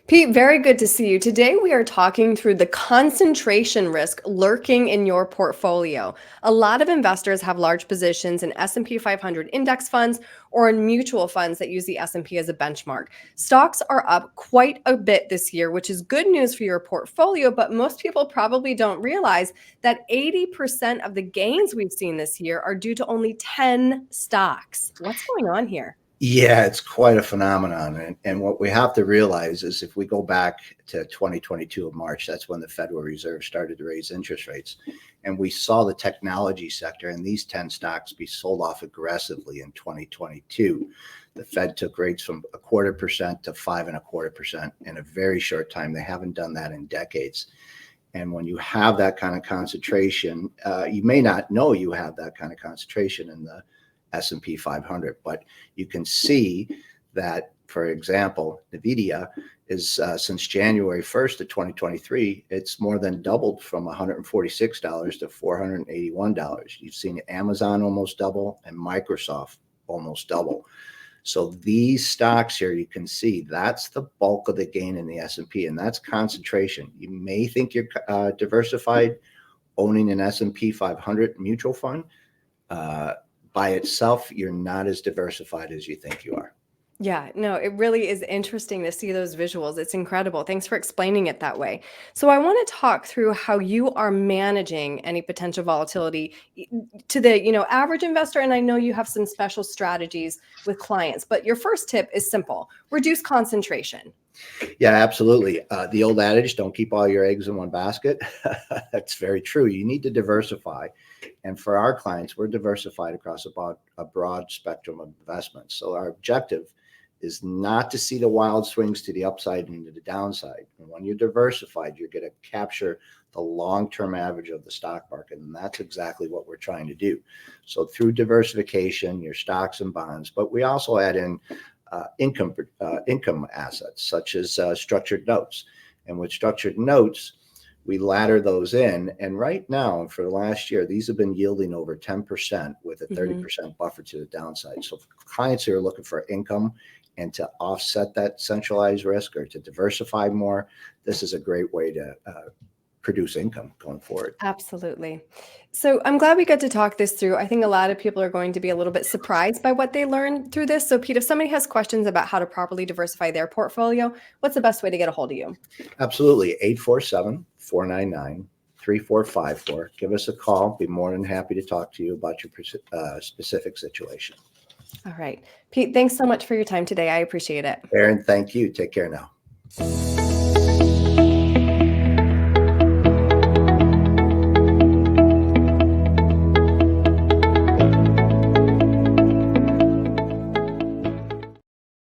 Pete, very good to see you. Today we are talking through the concentration risk lurking in your portfolio. A lot of investors have large positions in S&P 500 index funds or in mutual funds that use the S&P as a benchmark. Stocks are up quite a bit this year, which is good news for your portfolio, but most people probably don't realize that 80% of the gains we've seen this year are due to only 10 stocks. What's going on here? Yeah, it's quite a phenomenon. And what we have to realize is if we go back to 2022 of March, that's when the Federal Reserve started to raise interest rates. And we saw the technology sector and these 10 stocks be sold off aggressively in 2022. The Fed took rates from 0.25% to 5.25% in a very short time. They haven't done that in decades. And when you have that kind of concentration, you may not know you have that kind of concentration in the S&P 500, but you can see that, for example, NVIDIA is since January 1st of 2023, it's more than doubled from $146 to $481. You've seen Amazon almost double and Microsoft almost double. So these stocks here, you can see that's the bulk of the gain in the S&P, and that's concentration. You may think you're diversified owning an S&P 500 mutual fund. By itself, you're not as diversified as you think you are. Yeah, no, it really is interesting to see those visuals. It's incredible. Thanks for explaining it that way. So I want to talk through how you are managing any potential volatility to the, average investor. And I know you have some special strategies with clients, but your first tip is simple: reduce concentration. Yeah, absolutely. The old adage, don't keep all your eggs in one basket. That's very true. You need to diversify. And for our clients, we're diversified across a broad spectrum of investments. So our objective is not to see the wild swings to the upside and to the downside. And when you're diversified, you're going to capture the long-term average of the stock market. And that's exactly what we're trying to do. So through diversification, your stocks and bonds, but we also add in income assets such as structured notes. And with structured notes, we ladder those in. And right now, for the last year, these have been yielding over 10% with a 30% buffer to the downside. So for clients who are looking for income and to offset that centralized risk or to diversify more, this is a great way to produce income going forward. Absolutely. So I'm glad we got to talk this through. I think a lot of people are going to be a little bit surprised by what they learned through this. So Pete, if somebody has questions about how to properly diversify their portfolio, what's the best way to get a hold of you? Absolutely. 847-499-3454. Give us a call. Be more than happy to talk to you about your specific situation. All right. Pete, thanks so much for your time today. I appreciate it. Erin, thank you. Take care now.